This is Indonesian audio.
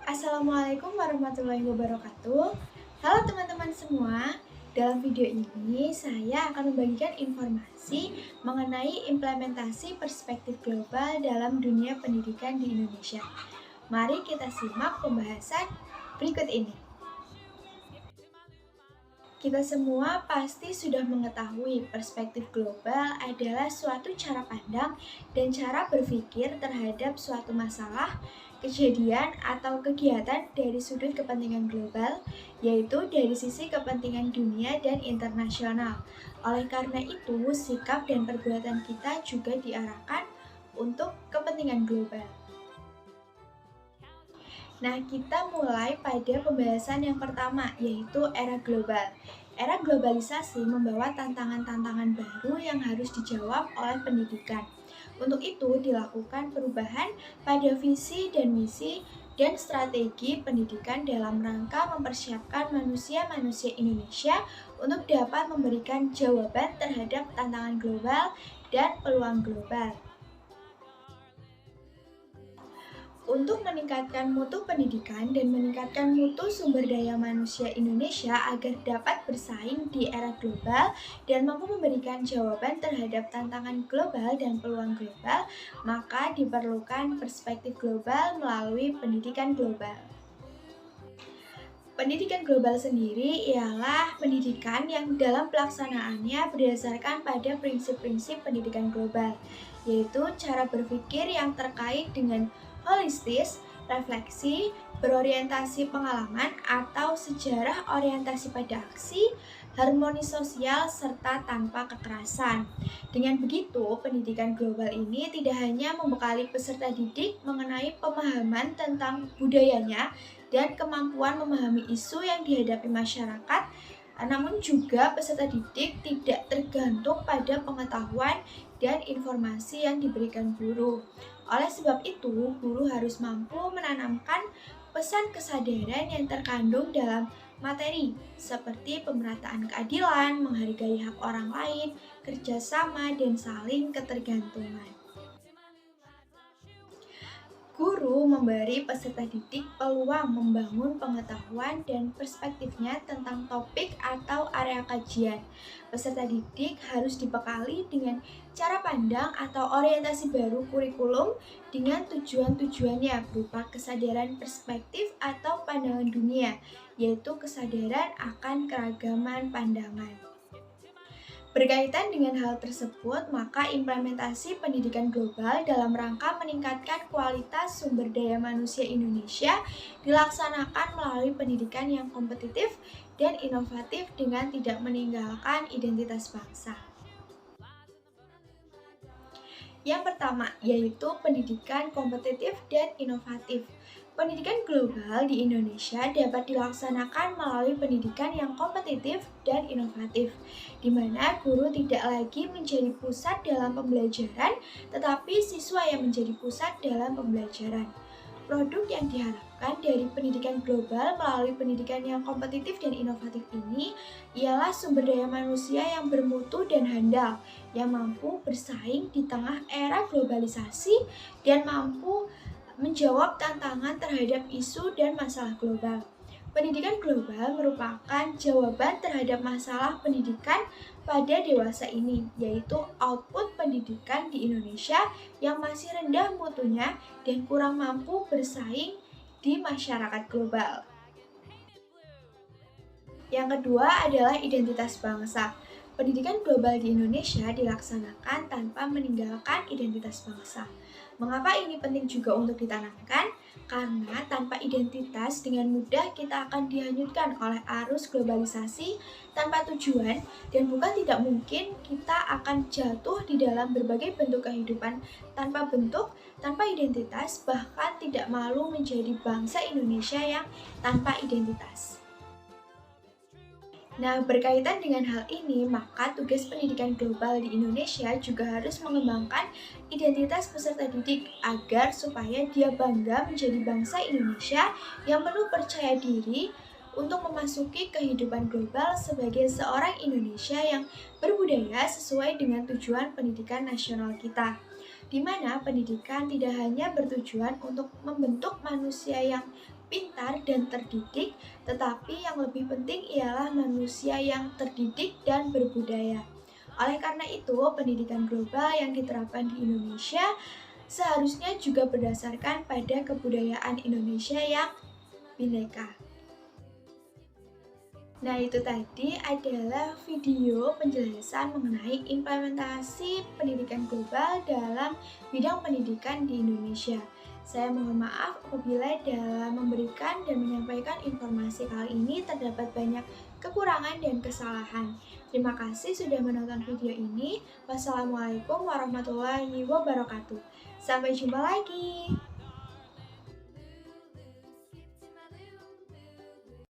Assalamualaikum warahmatullahi wabarakatuh. Halo teman-teman semua. Dalam video ini saya akan membagikan informasi mengenai implementasi perspektif global dalam dunia pendidikan di Indonesia. Mari kita simak pembahasan berikut ini. Kita semua pasti sudah mengetahui perspektif global adalah suatu cara pandang dan cara berpikir terhadap suatu masalah, kejadian, atau kegiatan dari sudut kepentingan global, yaitu dari sisi kepentingan dunia dan internasional. Oleh karena itu, sikap dan perbuatan kita juga diarahkan untuk kepentingan global. Nah, kita mulai pada pembahasan yang pertama, yaitu era global. Era globalisasi membawa tantangan-tantangan baru yang harus dijawab oleh pendidikan. Untuk itu, dilakukan perubahan pada visi dan misi dan strategi pendidikan dalam rangka mempersiapkan manusia-manusia Indonesia untuk dapat memberikan jawaban terhadap tantangan global dan peluang global. Untuk meningkatkan mutu pendidikan dan meningkatkan mutu sumber daya manusia Indonesia agar dapat bersaing di era global dan mampu memberikan jawaban terhadap tantangan global dan peluang global, maka diperlukan perspektif global melalui pendidikan global. Pendidikan global sendiri ialah pendidikan yang dalam pelaksanaannya berdasarkan pada prinsip-prinsip pendidikan global, yaitu cara berpikir yang terkait dengan holistis, refleksi, berorientasi pengalaman atau sejarah orientasi pada aksi, harmonis sosial, serta tanpa kekerasan. Dengan begitu, pendidikan global ini tidak hanya membekali peserta didik mengenai pemahaman tentang budayanya dan kemampuan memahami isu yang dihadapi masyarakat, namun juga peserta didik tidak tergantung pada pengetahuan dan informasi yang diberikan guru. Oleh sebab itu, guru harus mampu menanamkan pesan kesadaran yang terkandung dalam materi, seperti pemerataan keadilan, menghargai hak orang lain, kerjasama, dan saling ketergantungan. Guru memberi peserta didik peluang membangun pengetahuan dan perspektifnya tentang topik atau area kajian. Peserta didik harus dibekali dengan cara pandang atau orientasi baru kurikulum dengan tujuan-tujuannya berupa kesadaran perspektif atau pandangan dunia, yaitu kesadaran akan keragaman pandangan. Berkaitan dengan hal tersebut, maka implementasi pendidikan global dalam rangka meningkatkan kualitas sumber daya manusia Indonesia dilaksanakan melalui pendidikan yang kompetitif dan inovatif dengan tidak meninggalkan identitas bangsa. Yang pertama, yaitu pendidikan kompetitif dan inovatif. Pendidikan global di Indonesia dapat dilaksanakan melalui pendidikan yang kompetitif dan inovatif, di mana guru tidak lagi menjadi pusat dalam pembelajaran, tetapi siswa yang menjadi pusat dalam pembelajaran. Produk yang diharapkan dari pendidikan global melalui pendidikan yang kompetitif dan inovatif ini ialah sumber daya manusia yang bermutu dan handal, yang mampu bersaing di tengah era globalisasi dan mampu menjawab tantangan terhadap isu dan masalah global. Pendidikan global merupakan jawaban terhadap masalah pendidikan pada dewasa ini, yaitu output pendidikan di Indonesia yang masih rendah mutunya dan kurang mampu bersaing di masyarakat global. Yang kedua adalah identitas bangsa. Pendidikan global di Indonesia dilaksanakan tanpa meninggalkan identitas bangsa. Mengapa ini penting juga untuk ditanamkan? Karena tanpa identitas dengan mudah kita akan dihanyutkan oleh arus globalisasi tanpa tujuan, dan bukan tidak mungkin kita akan jatuh di dalam berbagai bentuk kehidupan tanpa bentuk, tanpa identitas, bahkan tidak malu menjadi bangsa Indonesia yang tanpa identitas. Nah, berkaitan dengan hal ini, maka tugas pendidikan global di Indonesia juga harus mengembangkan identitas peserta didik agar supaya dia bangga menjadi bangsa Indonesia yang penuh percaya diri untuk memasuki kehidupan global sebagai seorang Indonesia yang berbudaya sesuai dengan tujuan pendidikan nasional kita. di mana pendidikan tidak hanya bertujuan untuk membentuk manusia yang pintar dan terdidik, tetapi yang lebih penting ialah manusia yang terdidik dan berbudaya. Oleh karena itu, pendidikan global yang diterapkan di Indonesia seharusnya juga berdasarkan pada kebudayaan Indonesia yang bineka. Nah, itu tadi adalah video penjelasan mengenai implementasi pendidikan global dalam bidang pendidikan di Indonesia. Saya mohon maaf apabila dalam memberikan dan menyampaikan informasi kali ini terdapat banyak kekurangan dan kesalahan. Terima kasih sudah menonton video ini. Wassalamualaikum warahmatullahi wabarakatuh. Sampai jumpa lagi.